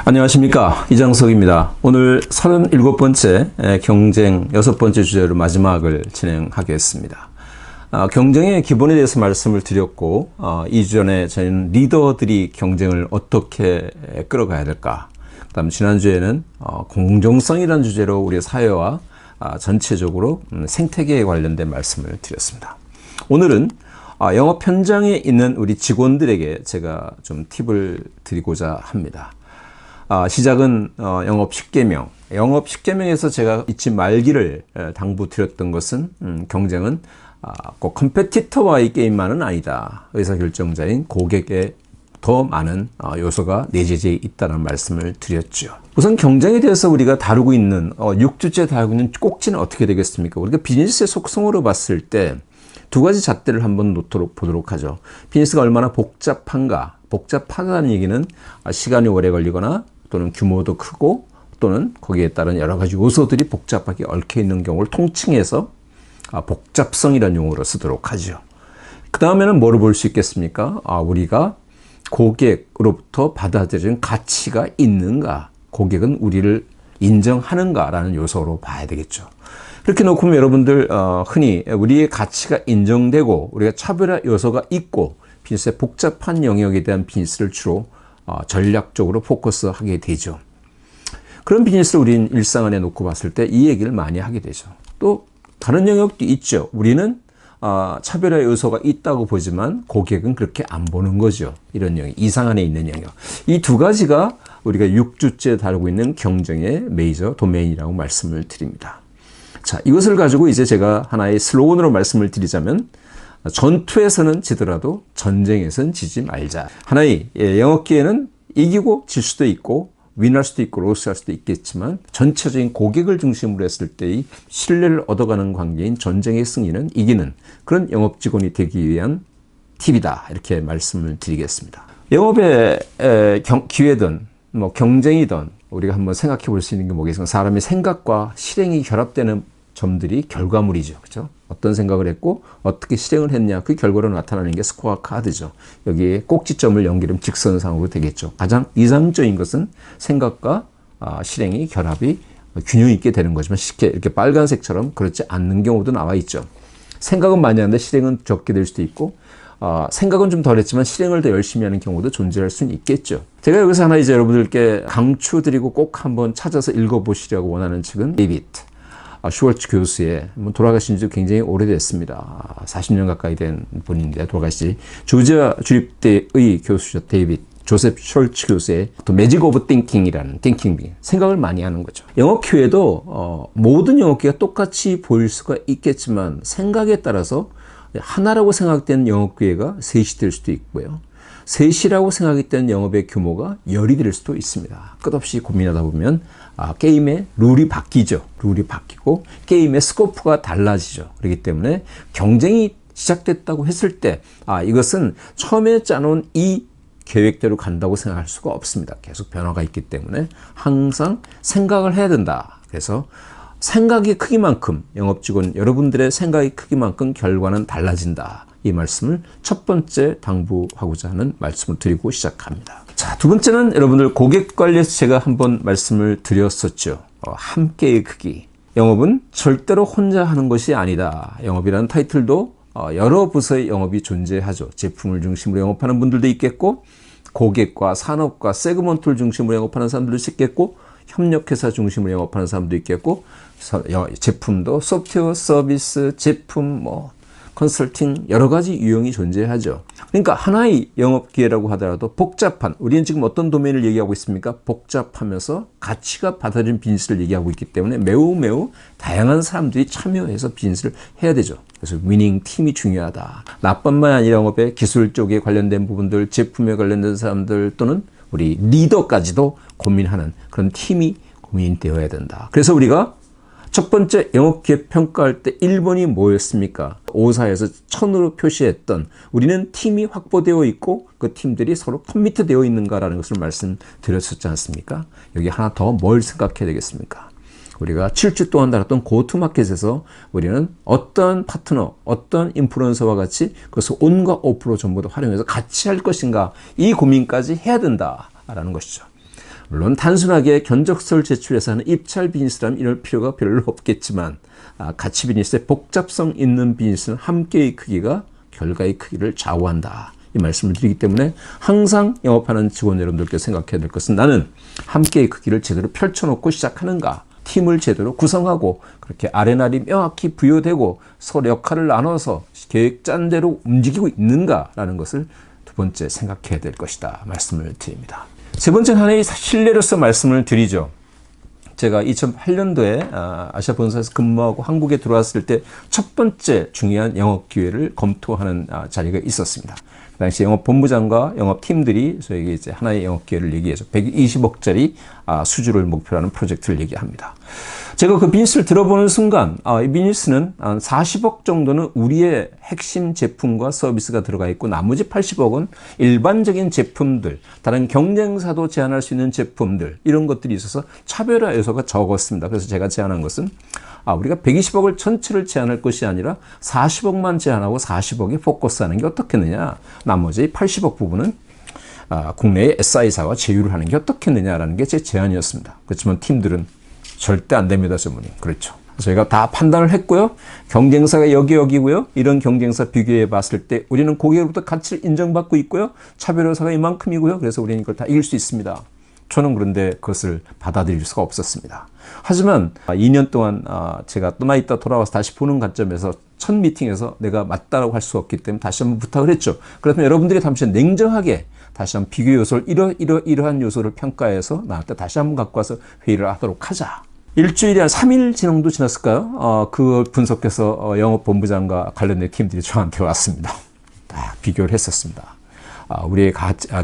안녕하십니까, 이장석입니다. 오늘 37번째 경쟁 6번째 주제로 마지막을 진행하겠습니다. 경쟁의 기본에 대해서 말씀을 드렸고, 이전에 저희는 리더들이 경쟁을 어떻게 끌어가야 될까, 그 다음 지난주에는 공정성이라는 주제로 우리 사회와 전체적으로 생태계에 관련된 말씀을 드렸습니다. 오늘은 영업 현장에 있는 우리 직원들에게 제가 좀 팁을 드리고자 합니다. 시작은 영업 10계명. 영업 10계명에서 제가 잊지 말기를 당부드렸던 것은 경쟁은 꼭 컴페티터와의 게임만은 아니다. 의사결정자인 고객에 더 많은 요소가 내재되어 있다는 말씀을 드렸죠. 우선 경쟁에 대해서 우리가 다루고 있는 6주째 다루고 있는 꼭지는 어떻게 되겠습니까? 우리가 비즈니스의 속성으로 봤을 때 두 가지 잣대를 한번 보도록 하죠. 비즈니스가 얼마나 복잡한가. 복잡하다는 얘기는 시간이 오래 걸리거나 또는 규모도 크고 또는 거기에 따른 여러 가지 요소들이 복잡하게 얽혀 있는 경우를 통칭해서 복잡성이라는 용어로 쓰도록 하죠. 그 다음에는 뭐를 볼 수 있겠습니까? 우리가 고객으로부터 받아들이는 가치가 있는가, 고객은 우리를 인정하는가라는 요소로 봐야 되겠죠. 그렇게 놓고 보면 여러분들 흔히 우리의 가치가 인정되고 우리가 차별화 요소가 있고 비즈니스의 복잡한 영역에 대한 비즈니스를 주로 전략적으로 포커스하게 되죠. 그런 비즈니스를 우리는 일상 안에 놓고 봤을 때 이 얘기를 많이 하게 되죠. 또 다른 영역도 있죠. 우리는 차별화 요소가 있다고 보지만 고객은 그렇게 안 보는 거죠. 이런 영역, 이상 안에 있는 영역. 이 두 가지가 우리가 6주째 다루고 있는 경쟁의 메이저 도메인이라고 말씀을 드립니다. 자, 이것을 가지고 이제 제가 하나의 슬로건으로 말씀을 드리자면 전투에서는 지더라도 전쟁에서는 지지 말자. 하나의 영업기에는 이기고 질 수도 있고 윈할 수도 있고 로스할 수도 있겠지만 전체적인 고객을 중심으로 했을 때의 신뢰를 얻어가는 관계인 전쟁의 승리는 이기는 그런 영업 직원이 되기 위한 팁이다. 이렇게 말씀을 드리겠습니다. 영업의 기회든 뭐 경쟁이든 우리가 한번 생각해 볼 수 있는 게 뭐겠습니까? 사람의 생각과 실행이 결합되는 점들이 결과물이죠. 그렇죠? 어떤 생각을 했고 어떻게 실행을 했냐, 그 결과로 나타나는 게 스코어 카드죠. 여기에 꼭지점을 연결하면 직선상으로 되겠죠. 가장 이상적인 것은 생각과 실행이 결합이 균형 있게 되는 거지만 쉽게 이렇게 빨간색처럼 그렇지 않는 경우도 나와 있죠. 생각은 많이 하는데 실행은 적게 될 수도 있고 생각은 좀 덜했지만 실행을 더 열심히 하는 경우도 존재할 수는 있겠죠. 제가 여기서 하나 이제 여러분들께 강추드리고 꼭 한번 찾아서 읽어보시려고 원하는 책은 데이비드 슈월츠 교수의, 돌아가신 지 굉장히 오래됐습니다. 40년 가까이 된 분인데 돌아가시지. 조지아 주립대의 교수죠. 데이비드 조셉 슈월츠 교수의 또 매직 오브 띵킹이라는 띵킹, 생각을 많이 하는 거죠. 영업 기회도 모든 영업 기회가 똑같이 보일 수가 있겠지만 생각에 따라서 하나라고 생각되는 영업 기회가 셋이 될 수도 있고요. 셋이라고 생각했던 영업의 규모가 10이 될 수도 있습니다. 끝없이 고민하다 보면 게임의 룰이 바뀌죠. 룰이 바뀌고 게임의 스코프가 달라지죠. 그렇기 때문에 경쟁이 시작됐다고 했을 때 이것은 처음에 짜놓은 이 계획대로 간다고 생각할 수가 없습니다. 계속 변화가 있기 때문에 항상 생각을 해야 된다. 그래서 생각의 크기만큼, 영업직원 여러분들의 생각의 크기만큼 결과는 달라진다. 이 말씀을 첫 번째 당부하고자 하는 말씀을 드리고 시작합니다. 자, 두 번째는 여러분들 고객 관리에서 제가 한번 말씀을 드렸었죠. 함께의 크기. 영업은 절대로 혼자 하는 것이 아니다. 영업이라는 타이틀도 여러 부서의 영업이 존재하죠. 제품을 중심으로 영업하는 분들도 있겠고, 고객과 산업과 세그먼트를 중심으로 영업하는 사람들도 있겠고, 협력회사 중심으로 영업하는 사람도 있겠고, 제품도 소프트웨어, 서비스, 제품, 컨설팅 여러 가지 유형이 존재하죠. 그러니까 하나의 영업 기회라고 하더라도 복잡한, 우리는 지금 어떤 도메인을 얘기하고 있습니까? 복잡하면서 가치가 받아들인 비즈니스를 얘기하고 있기 때문에 매우 다양한 사람들이 참여해서 비즈니스를 해야 되죠. 그래서 위닝 팀이 중요하다. 나뿐만 아니라 영업의 기술 쪽에 관련된 부분들, 제품에 관련된 사람들 또는 우리 리더까지도 고민하는 그런 팀이 고민되어야 된다. 그래서 우리가 첫 번째 영업기회 평가할 때 1번이 뭐였습니까? 5사에서 1000으로 표시했던 우리는 팀이 확보되어 있고 그 팀들이 서로 커미트되어 있는가라는 것을 말씀드렸었지 않습니까? 여기 하나 더 뭘 생각해야 되겠습니까? 우리가 7주 동안 다뤘던 고투마켓에서 우리는 어떤 파트너, 어떤 인플루언서와 같이 그것을 온과 오프로 전부 다 활용해서 같이 할 것인가, 이 고민까지 해야 된다라는 것이죠. 물론 단순하게 견적서를 제출해서 하는 입찰 비즈니스라면 이럴 필요가 별로 없겠지만 가치 비즈니스의 복잡성 있는 비즈니스는 함께의 크기가 결과의 크기를 좌우한다. 이 말씀을 드리기 때문에 항상 영업하는 직원 여러분들께 생각해야 될 것은 나는 함께의 크기를 제대로 펼쳐놓고 시작하는가, 팀을 제대로 구성하고 그렇게 아레날이 명확히 부여되고 서로 역할을 나눠서 계획 짠 대로 움직이고 있는가라는 것을 두 번째 생각해야 될 것이다 말씀을 드립니다. 세 번째는 하나의 신뢰로서 말씀을 드리죠. 제가 2008년도에 아시아 본사에서 근무하고 한국에 들어왔을 때 첫 번째 중요한 영업 기회를 검토하는 자리가 있었습니다. 그 당시 영업본부장과 영업팀들이 저에게 이제 하나의 영업 기회를 얘기해서 120억짜리 수주를 목표로 하는 프로젝트를 얘기합니다. 제가 그 비즈니스를 들어보는 순간 이 비즈니스는 한 40억 정도는 우리의 핵심 제품과 서비스가 들어가 있고 나머지 80억은 일반적인 제품들, 다른 경쟁사도 제안할 수 있는 제품들 이런 것들이 있어서 차별화 요소가 적었습니다. 그래서 제가 제안한 것은 우리가 120억을 전체를 제안할 것이 아니라 40억만 제안하고 40억에 포커스하는 게 어떻겠느냐. 나머지 80억 부분은 국내의 SI사와 제휴를 하는 게 어떻겠느냐라는 게 제 제안이었습니다. 그렇지만 팀들은 절대 안 됩니다, 전문님. 그렇죠. 저희가 다 판단을 했고요. 경쟁사가 여기고요. 이런 경쟁사 비교해 봤을 때 우리는 고객으로부터 가치를 인정받고 있고요. 차별화사가 이만큼이고요. 그래서 우리는 이걸 다 이길 수 있습니다. 저는 그런데 그것을 받아들일 수가 없었습니다. 하지만 2년 동안 제가 떠나 있다 돌아와서 다시 보는 관점에서 첫 미팅에서 내가 맞다라고 할 수 없기 때문에 다시 한번 부탁을 했죠. 그렇다면 여러분들이 잠시 냉정하게 다시 한번 비교 요소를 이러한 요소를 평가해서 나한테 다시 한번 갖고 와서 회의를 하도록 하자. 일주일이 한 3일 정도 지났을까요? 그걸 분석해서 영업본부장과 관련된 팀들이 저한테 왔습니다. 딱 비교를 했었습니다. 우리의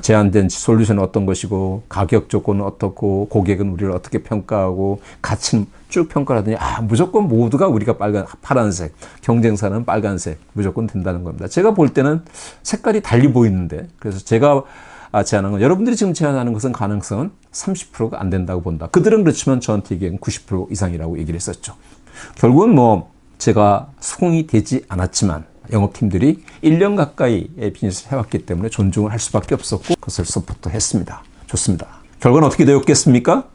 제안된 솔루션은 어떤 것이고 가격 조건은 어떻고 고객은 우리를 어떻게 평가하고 가치는 쭉 평가를 하더니 무조건 모두가 우리가 파란색, 경쟁사는 빨간색 무조건 된다는 겁니다. 제가 볼 때는 색깔이 달리 보이는데 그래서 제가 제안한 건 여러분들이 지금 제안하는 것은 가능성은 30%가 안 된다고 본다. 그들은 그렇지만 저한테 얘기한 90% 이상이라고 얘기를 했었죠. 결국은 제가 수긍이 되지 않았지만 영업팀들이 1년 가까이의 비즈니스를 해왔기 때문에 존중을 할 수밖에 없었고 그것을 서포트했습니다. 좋습니다. 결과는 어떻게 되었겠습니까?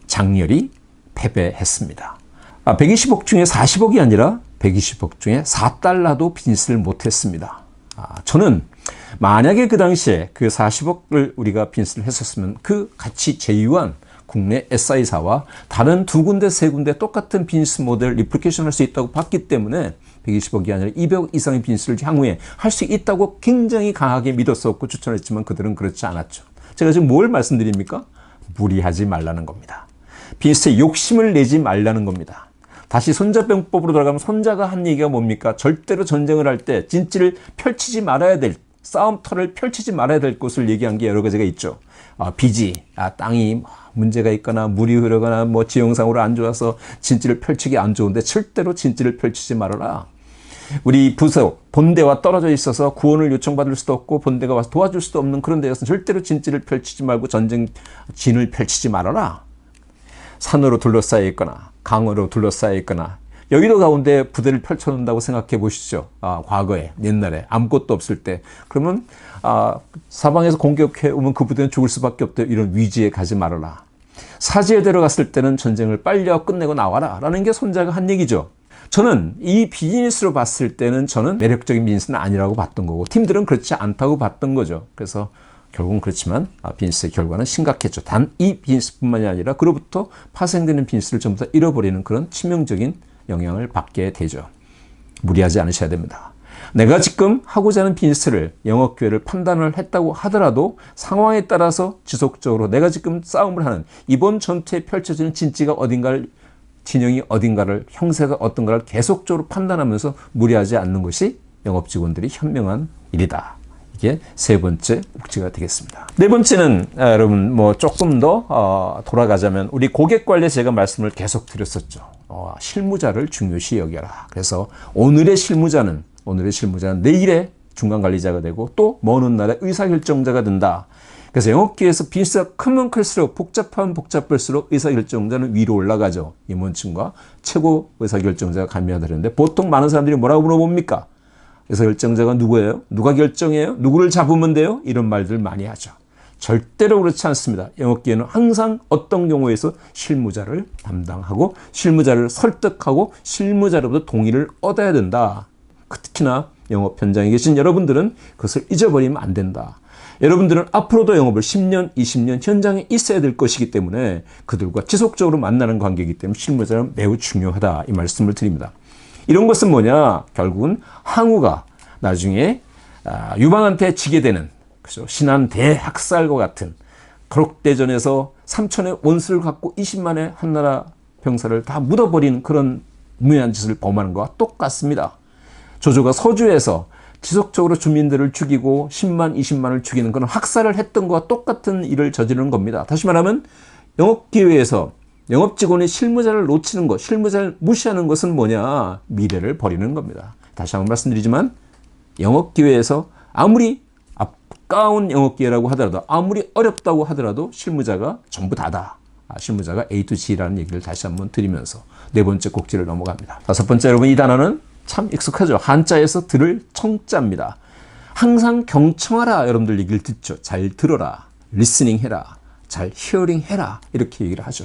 장렬히 패배했습니다. 120억 중에 40억이 아니라 120억 중에 4달러도 비즈니스를 못했습니다. 저는 만약에 그 당시에 그 40억을 우리가 비즈니스를 했었으면 그 같이 제휴한 국내 SI사와 다른 두 군데, 세 군데 똑같은 비즈니스 모델 리플리케이션 할 수 있다고 봤기 때문에 120억이 아니라 200억 이상의 비즈니스를 향후에 할 수 있다고 굉장히 강하게 믿었었고 추천했지만 그들은 그렇지 않았죠. 제가 지금 뭘 말씀드립니까? 무리하지 말라는 겁니다. 비즈니스에 욕심을 내지 말라는 겁니다. 다시 손자병법으로 돌아가면 손자가 한 얘기가 뭡니까? 절대로 전쟁을 할 때 진지를 펼치지 말아야 될, 싸움터를 펼치지 말아야 될 것을 얘기한 게 여러 가지가 있죠. 빚이, 땅이 문제가 있거나 물이 흐르거나 지형상으로 안 좋아서 진지를 펼치기 안 좋은데 절대로 진지를 펼치지 말아라. 우리 부서, 본대와 떨어져 있어서 구원을 요청받을 수도 없고 본대가 와서 도와줄 수도 없는 그런 데에서는 절대로 진지를 펼치지 말고 전쟁 진을 펼치지 말아라. 산으로 둘러싸여 있거나 강으로 둘러싸여 있거나 여의도 가운데 부대를 펼쳐놓는다고 생각해 보시죠. 과거에 옛날에 아무것도 없을 때 그러면 사방에서 공격해 오면 그 부대는 죽을 수밖에 없다. 이런 위지에 가지 말아라. 사지에 들어갔을 때는 전쟁을 빨리 끝내고 나와라 라는 게 손자가 한 얘기죠. 저는 이 비즈니스로 봤을 때는 저는 매력적인 비즈니스는 아니라고 봤던 거고 팀들은 그렇지 않다고 봤던 거죠. 그래서 결국은 그렇지만 비즈니스의 결과는 심각했죠. 단 이 비즈니스뿐만이 아니라 그로부터 파생되는 비즈니스를 전부 다 잃어버리는 그런 치명적인 영향을 받게 되죠. 무리하지 않으셔야 됩니다. 내가 지금 하고자 하는 비즈니스를 영업 기회를 판단을 했다고 하더라도 상황에 따라서 지속적으로 내가 지금 싸움을 하는 이번 전투에 펼쳐지는 진영이 어딘가를 형세가 어떤가를 계속적으로 판단하면서 무리하지 않는 것이 영업 직원들이 현명한 일이다. 이게 세 번째 옥지가 되겠습니다. 네 번째는 여러분 조금 더 돌아가자면 우리 고객 관리에 제가 말씀을 계속 드렸었죠. 실무자를 중요시 여겨라. 그래서 오늘의 실무자는 내일의 중간관리자가 되고 또 먼 훗날의 의사결정자가 된다. 그래서 영업기에서 비즈니스가 크면 클수록 복잡할수록 의사결정자는 위로 올라가죠. 임원층과 최고 의사결정자가 감미하다 되는데 보통 많은 사람들이 뭐라고 물어봅니까? 의사결정자가 누구예요? 누가 결정해요? 누구를 잡으면 돼요? 이런 말들 많이 하죠. 절대로 그렇지 않습니다. 영업기회는 항상 어떤 경우에서 실무자를 담당하고 실무자를 설득하고 실무자로부터 동의를 얻어야 된다. 특히나 영업 현장에 계신 여러분들은 그것을 잊어버리면 안 된다. 여러분들은 앞으로도 영업을 10년, 20년 현장에 있어야 될 것이기 때문에 그들과 지속적으로 만나는 관계이기 때문에 실무자는 매우 중요하다. 이 말씀을 드립니다. 이런 것은 뭐냐? 결국은 항우가 나중에 유방한테 지게 되는, 그죠? 신한 대학살과 같은 거룩대전에서 3천의 원수를 갖고 20만의 한나라 병사를 다 묻어버리는 그런 무해한 짓을 범하는 것과 똑같습니다. 조조가 서주에서 지속적으로 주민들을 죽이고 10만, 20만을 죽이는 그런 학살을 했던 것과 똑같은 일을 저지르는 겁니다. 다시 말하면 영업기회에서 영업직원이 실무자를 놓치는 것, 실무자를 무시하는 것은 뭐냐? 미래를 버리는 겁니다. 다시 한번 말씀드리지만 영업기회에서 아무리 아까운 영업기회라고 하더라도 아무리 어렵다고 하더라도 실무자가 전부 다다. 실무자가 A to G라는 얘기를 다시 한번 드리면서 네 번째 꼭지를 넘어갑니다. 다섯 번째, 여러분 이 단어는 참 익숙하죠. 한자에서 들을 청자입니다. 항상 경청하라. 여러분들 얘기를 듣죠. 잘 들어라. 리스닝 해라. 잘 히어링 해라. 이렇게 얘기를 하죠.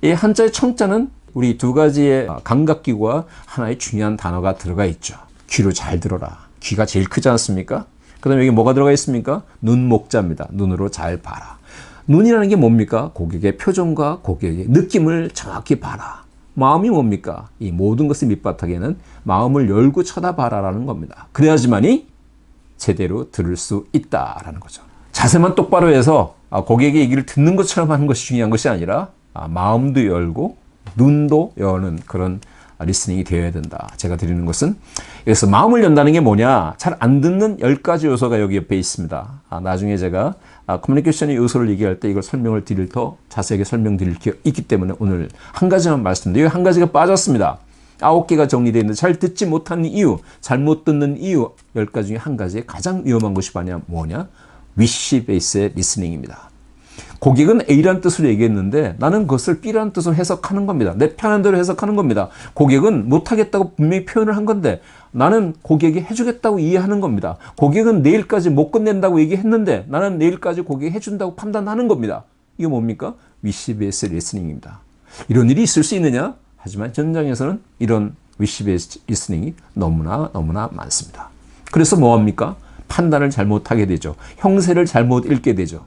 이 한자의 청자는 우리 두 가지의 감각기구와 하나의 중요한 단어가 들어가 있죠. 귀로 잘 들어라. 귀가 제일 크지 않습니까? 그 다음에 여기 뭐가 들어가 있습니까? 눈목자입니다. 눈으로 잘 봐라. 눈이라는 게 뭡니까? 고객의 표정과 고객의 느낌을 정확히 봐라. 마음이 뭡니까? 이 모든 것의 밑바탕에는 마음을 열고 쳐다봐라라는 겁니다. 그래야지만이 제대로 들을 수 있다라는 거죠. 자세만 똑바로 해서 고객의 얘기를 듣는 것처럼 하는 것이 중요한 것이 아니라 마음도 열고 눈도 여는 그런 리스닝이 되어야 된다. 제가 드리는 것은 그래서 마음을 연다는 게 뭐냐? 잘 안 듣는 10가지 요소가 여기 옆에 있습니다. 나중에 제가 커뮤니케이션의 요소를 얘기할 때 이걸 설명을 드릴 더 자세하게 설명드릴 게 있기 때문에 오늘 한 가지만 말씀드려요. 여기 한 가지가 빠졌습니다. 9개가 정리되어 있는데 잘 듣지 못하는 이유, 잘못 듣는 이유 10가지 중에 한 가지의 가장 위험한 것이 뭐냐? 위시 베이스의 리스닝입니다. 고객은 A라는 뜻으로 얘기했는데 나는 그것을 B라는 뜻으로 해석하는 겁니다. 내 편한 대로 해석하는 겁니다. 고객은 못하겠다고 분명히 표현을 한 건데 나는 고객이 해주겠다고 이해하는 겁니다. 고객은 내일까지 못 끝낸다고 얘기했는데 나는 내일까지 고객이 해준다고 판단하는 겁니다. 이게 뭡니까? 위시 베이스 리스닝입니다. 이런 일이 있을 수 있느냐? 하지만 현장에서는 이런 위시 베이스 리스닝이 너무나 많습니다. 그래서 뭐합니까? 판단을 잘못하게 되죠. 형세를 잘못 읽게 되죠.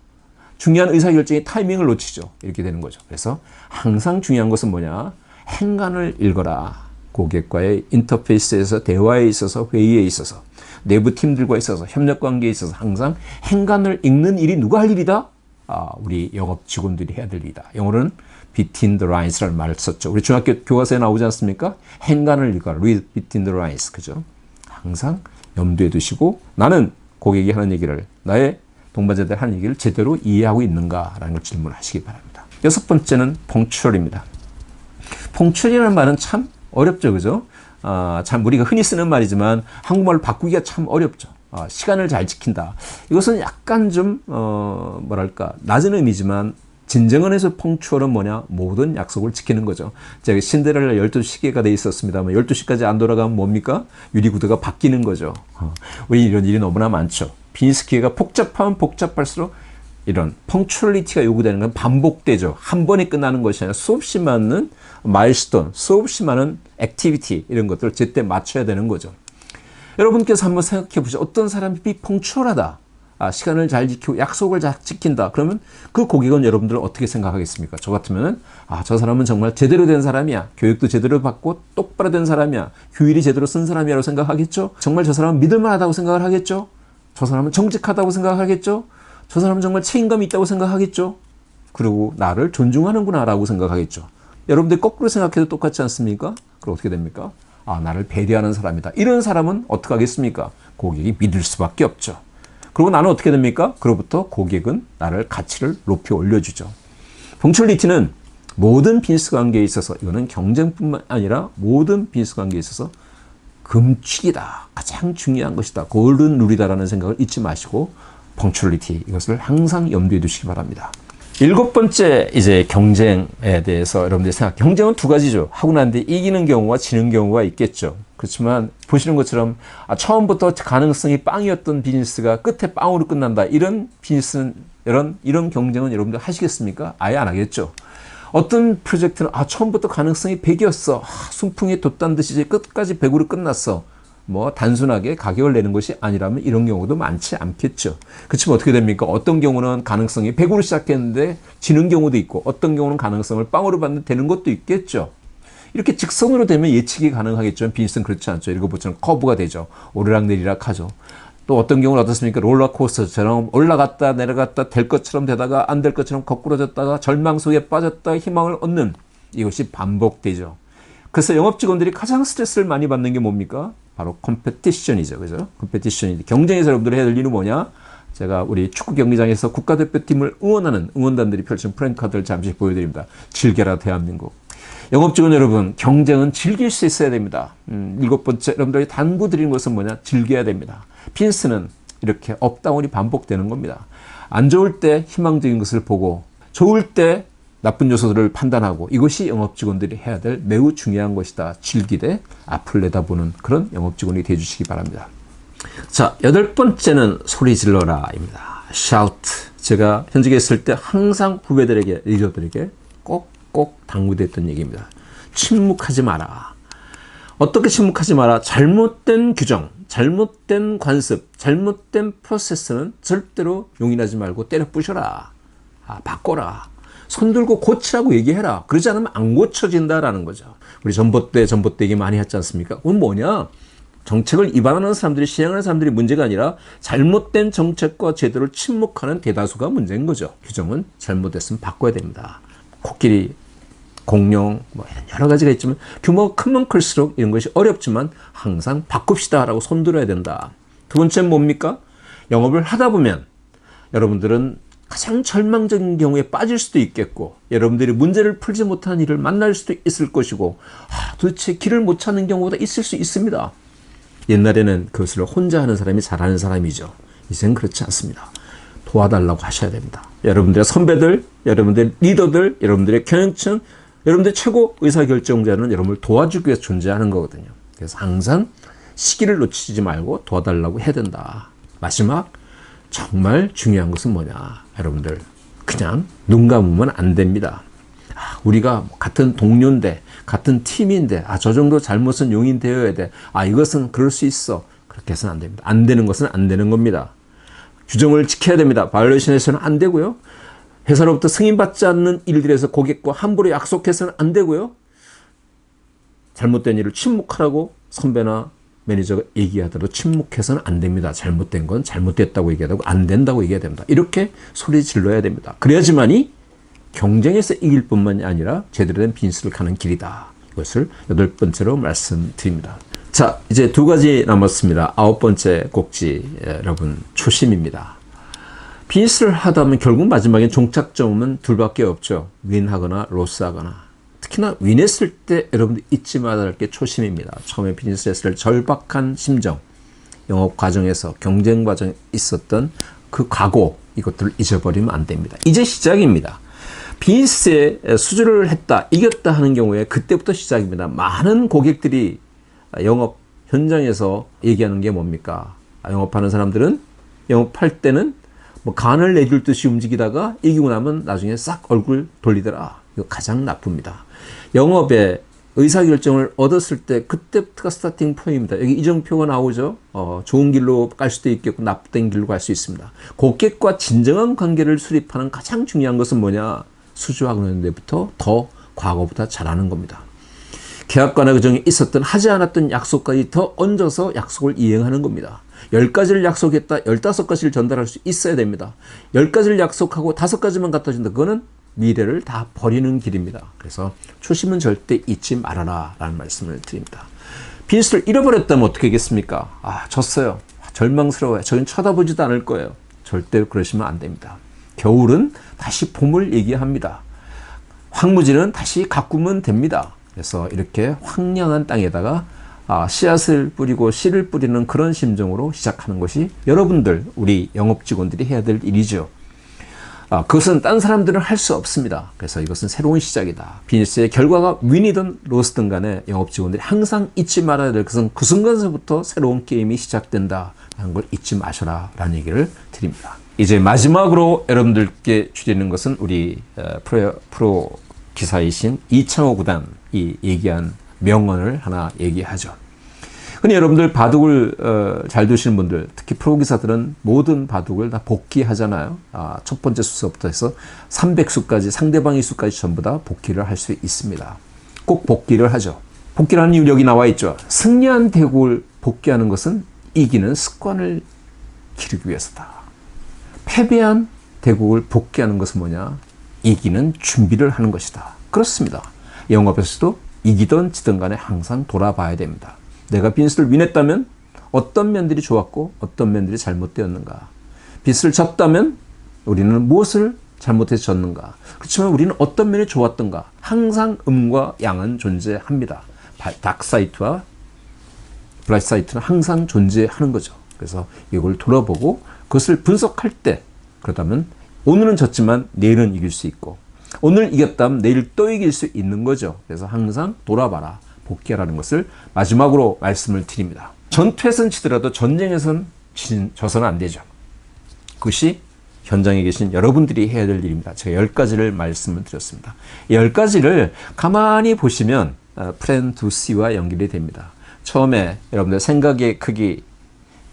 중요한 의사결정의 타이밍을 놓치죠. 이렇게 되는 거죠. 그래서 항상 중요한 것은 뭐냐? 행간을 읽어라. 고객과의 인터페이스에서 대화에 있어서 회의에 있어서 내부 팀들과 있어서 협력관계에 있어서 항상 행간을 읽는 일이 누가 할 일이다? 우리 영업 직원들이 해야 될 일이다. 영어로는 between the lines라는 말을 썼죠. 우리 중학교 교과서에 나오지 않습니까? 행간을 읽어라. read between the lines. 그죠? 항상 염두에 두시고 나는 고객이 하는 얘기를 나의 동반자들 하는 얘기를 제대로 이해하고 있는가라는 걸 질문하시기 바랍니다. 여섯 번째는 펑츄얼입니다. 펑츄얼이라는 말은 참 어렵죠, 그죠? 참 우리가 흔히 쓰는 말이지만 한국말로 바꾸기가 참 어렵죠. 시간을 잘 지킨다. 이것은 약간 좀 뭐랄까 낮은 의미지만 진정한에서 펑츄얼은 뭐냐? 모든 약속을 지키는 거죠. 제가 신데렐라 12시계가 돼 있었습니다만 12시까지 안 돌아가면 뭡니까? 유리구두가 바뀌는 거죠. 우리 이런 일이 너무나 많죠. 비즈니스기회가 복잡하면 복잡할수록 이런 펑츄얼리티가 요구되는 건 반복되죠. 한 번에 끝나는 것이 아니라 수없이 많은 마일스톤, 수없이 많은 액티비티 이런 것들을 제때 맞춰야 되는 거죠. 여러분께서 한번 생각해 보시죠. 어떤 사람이 펑츄얼하다. 시간을 잘 지키고 약속을 잘 지킨다. 그러면 그 고객은 여러분들은 어떻게 생각하겠습니까? 저 같으면은 저 사람은 정말 제대로 된 사람이야. 교육도 제대로 받고 똑바로 된 사람이야. 휴일이 제대로 쓴 사람이라고 생각하겠죠? 정말 저 사람은 믿을만하다고 생각을 하겠죠? 저 사람은 정직하다고 생각하겠죠? 저 사람은 정말 책임감이 있다고 생각하겠죠? 그리고 나를 존중하는구나 라고 생각하겠죠. 여러분들 거꾸로 생각해도 똑같지 않습니까? 그럼 어떻게 됩니까? 나를 배려하는 사람이다. 이런 사람은 어떻게 하겠습니까? 고객이 믿을 수밖에 없죠. 그리고 나는 어떻게 됩니까? 그로부터 고객은 나를 가치를 높이 올려주죠. 펑츄얼리티는 모든 비즈니스 관계에 있어서 이거는 경쟁뿐만 아니라 모든 비즈니스 관계에 있어서 금칙이다. 가장 중요한 것이다. 골든 룰이다라는 생각을 잊지 마시고 펑츄얼리티 이것을 항상 염두에 두시기 바랍니다. 일곱 번째 이제 경쟁에 대해서 여러분들이 경쟁은 두 가지죠. 하고 난 뒤에 이기는 경우와 지는 경우가 있겠죠. 그렇지만 보시는 것처럼 처음부터 가능성이 빵이었던 비즈니스가 끝에 빵으로 끝난다. 이런 비즈니스는 이런 경쟁은 여러분들 하시겠습니까? 아예 안 하겠죠. 어떤 프로젝트는 처음부터 가능성이 100이었어. 순풍이 돋단 듯이 끝까지 100으로 끝났어. 뭐 단순하게 가격을 내는 것이 아니라면 이런 경우도 많지 않겠죠. 그렇지만 어떻게 됩니까? 어떤 경우는 가능성이 100으로 시작했는데 지는 경우도 있고, 어떤 경우는 가능성을 0으로 받는 되는 것도 있겠죠. 이렇게 직선으로 되면 예측이 가능하겠지만 비즈니스는 그렇지 않죠. 읽어보처럼 커브가 되죠. 오르락내리락 하죠. 또 어떤 경우는 어떻습니까? 롤러코스터처럼 올라갔다 내려갔다 될 것처럼 되다가 안 될 것처럼 거꾸로졌다가 절망 속에 빠졌다 희망을 얻는, 이것이 반복되죠. 그래서 영업직원들이 가장 스트레스를 많이 받는 게 뭡니까? 바로 컴페티션이죠. 그죠? 컴페티션이. 경쟁에서 여러분들이 해야 될 일은 뭐냐? 제가 우리 축구 경기장에서 국가대표팀을 응원하는 응원단들이 펼친 프랭카드를 잠시 보여드립니다. 즐겨라 대한민국. 영업직원 여러분, 경쟁은 즐길 수 있어야 됩니다. 7번째, 여러분들이 당부드리는 것은 뭐냐? 즐겨야 됩니다. 비즈니스는 이렇게 업다운이 반복되는 겁니다. 안 좋을 때 희망적인 것을 보고, 좋을 때 나쁜 요소들을 판단하고, 이것이 영업직원들이 해야 될 매우 중요한 것이다. 즐기되 앞을 내다보는 그런 영업직원이 되어주시기 바랍니다. 자, 8번째는 소리 질러라입니다. shout. 제가 현직에 있을 때 항상 후배들에게, 리더들에게 꼭 당부됐던 얘기입니다. 침묵하지 마라. 어떻게 침묵하지 마라? 잘못된 규정, 잘못된 관습, 잘못된 프로세스는 절대로 용인하지 말고 때려 부셔라. 바꿔라. 손들고 고치라고 얘기해라. 그러지 않으면 안 고쳐진다라는 거죠. 우리 전봇대 얘기 많이 했지 않습니까? 그건 뭐냐? 정책을 위반하는 사람들이, 시행하는 사람들이 문제가 아니라 잘못된 정책과 제도를 침묵하는 대다수가 문제인 거죠. 규정은 잘못됐으면 바꿔야 됩니다. 코끼리, 공룡, 뭐 여러 가지가 있지만 규모가 크면 클수록 이런 것이 어렵지만 항상 바꿉시다라고 손들어야 된다. 두 번째는 뭡니까? 영업을 하다 보면 여러분들은 가장 절망적인 경우에 빠질 수도 있겠고, 여러분들이 문제를 풀지 못하는 일을 만날 수도 있을 것이고, 도대체 길을 못 찾는 경우가 있을 수 있습니다. 옛날에는 그것을 혼자 하는 사람이 잘하는 사람이죠. 이제는 그렇지 않습니다. 도와달라고 하셔야 됩니다. 여러분들의 선배들, 여러분들의 리더들, 여러분들의 경영층, 여러분들의 최고 의사결정자는 여러분을 도와주기 위해서 존재하는 거거든요. 그래서 항상 시기를 놓치지 말고 도와달라고 해야 된다. 마지막, 정말 중요한 것은 뭐냐? 여러분들, 그냥 눈 감으면 안 됩니다. 우리가 같은 동료인데, 같은 팀인데, 저 정도 잘못은 용인되어야 돼. 이것은 그럴 수 있어. 그렇게 해서는 안 됩니다. 안 되는 것은 안 되는 겁니다. 규정을 지켜야 됩니다. 바이올레이션에서는 안 되고요. 회사로부터 승인받지 않는 일들에서 고객과 함부로 약속해서는 안 되고요. 잘못된 일을 침묵하라고 선배나 매니저가 얘기하더라도 침묵해서는 안 됩니다. 잘못된 건 잘못됐다고 얘기해야 되고 안 된다고 얘기해야 됩니다. 이렇게 소리 질러야 됩니다. 그래야지만이 경쟁에서 이길 뿐만이 아니라 제대로 된 비즈니스를 가는 길이다. 이것을 8번째로 말씀드립니다. 자, 이제 2가지 남았습니다. 9번째 꼭지, 여러분, 초심입니다. 비즈니스를 하다 보면 결국 마지막엔 종착점은 둘밖에 없죠. 윈하거나 로스하거나. 특히나 윈했을 때 여러분들 잊지 말아야 할 게 초심입니다. 처음에 비즈니스 했을 때 절박한 심정, 영업 과정에서 경쟁 과정에 있었던 그 각오, 이것들을 잊어버리면 안 됩니다. 이제 시작입니다. 비즈니스에 수주를 했다, 이겼다 하는 경우에 그때부터 시작입니다. 많은 고객들이 영업 현장에서 얘기하는 게 뭡니까? 영업하는 사람들은 영업할 때는 뭐 간을 내줄 듯이 움직이다가 이기고 나면 나중에 싹 얼굴 돌리더라. 이거 가장 나쁩니다. 영업에 의사결정을 얻었을 때 그때부터가 스타팅 포인트입니다. 여기 이정표가 나오죠. 좋은 길로 갈 수도 있겠고 나쁜 길로 갈 수 있습니다. 고객과 진정한 관계를 수립하는 가장 중요한 것은 뭐냐? 수주하고 있는 데부터 더 과거보다 잘하는 겁니다. 계약관의 규정에 있었던 하지 않았던 약속까지 더 얹어서 약속을 이행하는 겁니다. 10가지를 약속했다, 15가지를 전달할 수 있어야 됩니다. 10가지를 약속하고 5가지만 갖다 준다. 그거는 미래를 다 버리는 길입니다. 그래서 초심은 절대 잊지 말아라 라는 말씀을 드립니다. 비즈니스를 잃어버렸다면 어떻게 하겠습니까? 졌어요. 절망스러워요. 저희는 쳐다보지도 않을 거예요. 절대로 그러시면 안 됩니다. 겨울은 다시 봄을 얘기합니다. 황무지는 다시 가꾸면 됩니다. 그래서 이렇게 황량한 땅에다가 씨앗을 뿌리고 씨를 뿌리는 그런 심정으로 시작하는 것이 여러분들, 우리 영업직원들이 해야 될 일이죠. 그것은 딴 사람들은 할 수 없습니다. 그래서 이것은 새로운 시작이다. 비즈니스의 결과가 윈이든 로스든 간에 영업직원들이 항상 잊지 말아야 될 것은 그 순간서부터 새로운 게임이 시작된다 하는 걸 잊지 마셔라 라는 얘기를 드립니다. 이제 마지막으로 여러분들께 드리는 것은 우리 프로 기사이신 이창호 구단이 얘기한 명언을 하나 얘기하죠. 흔히 여러분들 바둑을 잘 두시는 분들, 특히 프로 기사들은 모든 바둑을 다 복기하잖아요. 첫 번째 수서부터 해서 300수까지, 상대방의 수까지 전부 다 복기를 할 수 있습니다. 꼭 복기를 하죠. 복기라는 이유 여기 나와 있죠. 승리한 대국을 복기하는 것은 이기는 습관을 기르기 위해서다. 패배한 대국을 복귀하는 것은 뭐냐? 이기는 준비를 하는 것이다. 그렇습니다. 영업에서도 이기든 지든 간에 항상 돌아봐야 됩니다. 내가 빈스를 윈했다면 어떤 면들이 좋았고 어떤 면들이 잘못되었는가? 빈스를 졌다면 우리는 무엇을 잘못해서 졌는가? 그렇지만 우리는 어떤 면이 좋았던가? 항상 음과 양은 존재합니다. 다크사이트와 브라이트사이트는 항상 존재하는 거죠. 그래서 이걸 돌아보고 그것을 분석할 때, 그렇다면 오늘은 졌지만 내일은 이길 수 있고, 오늘 이겼다면 내일 또 이길 수 있는 거죠. 그래서 항상 돌아봐라, 복귀하라는 것을 마지막으로 말씀을 드립니다. 전투에선 지더라도 전쟁에선 져서는 안 되죠. 그것이 현장에 계신 여러분들이 해야 될 일입니다. 제가 10가지를 말씀을 드렸습니다. 이 10가지를 가만히 보시면 플랜 2C와 연결이 됩니다. 처음에 여러분들 생각의 크기,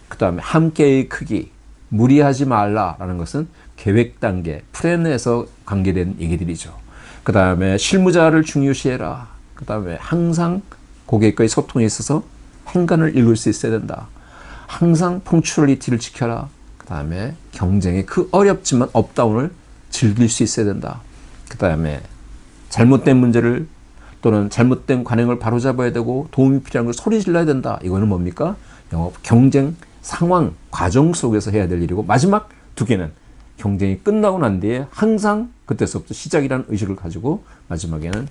그 다음에 함께의 크기, 무리하지 말라라는 것은 계획 단계, 플랜에서 관계된 얘기들이죠. 그 다음에 실무자를 중요시해라. 그 다음에 항상 고객과의 소통에 있어서 행간을 읽을 수 있어야 된다. 항상 펑츄얼리티를 지켜라. 그 다음에 경쟁의 그 어렵지만 업다운을 즐길 수 있어야 된다. 그 다음에 잘못된 문제를 또는 잘못된 관행을 바로잡아야 되고 도움이 필요한 걸 소리 질러야 된다. 이거는 뭡니까? 영업 경쟁 상황 과정 속에서 해야 될 일이고, 마지막 2개는 경쟁이 끝나고 난 뒤에 항상 그때서부터 시작이라는 의식을 가지고 마지막에는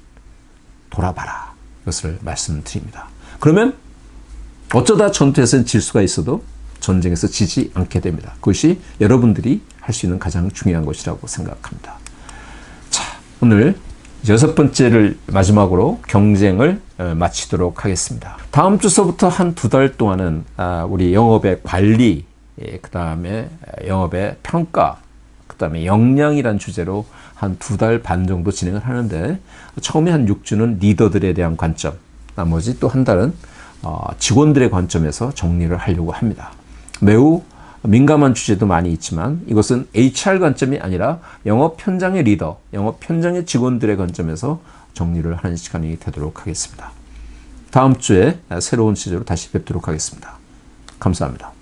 돌아봐라. 이것을 말씀드립니다. 그러면 어쩌다 전투에서는 질 수가 있어도 전쟁에서 지지 않게 됩니다. 그것이 여러분들이 할 수 있는 가장 중요한 것이라고 생각합니다. 자, 오늘 6번째를 마지막으로 경쟁을 마치도록 하겠습니다. 다음 주서부터 한 2달 동안은 우리 영업의 관리, 그 다음에 영업의 평가, 그 다음에 역량이란 주제로 한 2달 반 정도 진행을 하는데, 처음에 한 6주는 리더들에 대한 관점, 나머지 또 한 달은 직원들의 관점에서 정리를 하려고 합니다. 매우 민감한 주제도 많이 있지만 이것은 HR 관점이 아니라 영업 현장의 리더, 영업 현장의 직원들의 관점에서 정리를 하는 시간이 되도록 하겠습니다. 다음 주에 새로운 주제로 다시 뵙도록 하겠습니다. 감사합니다.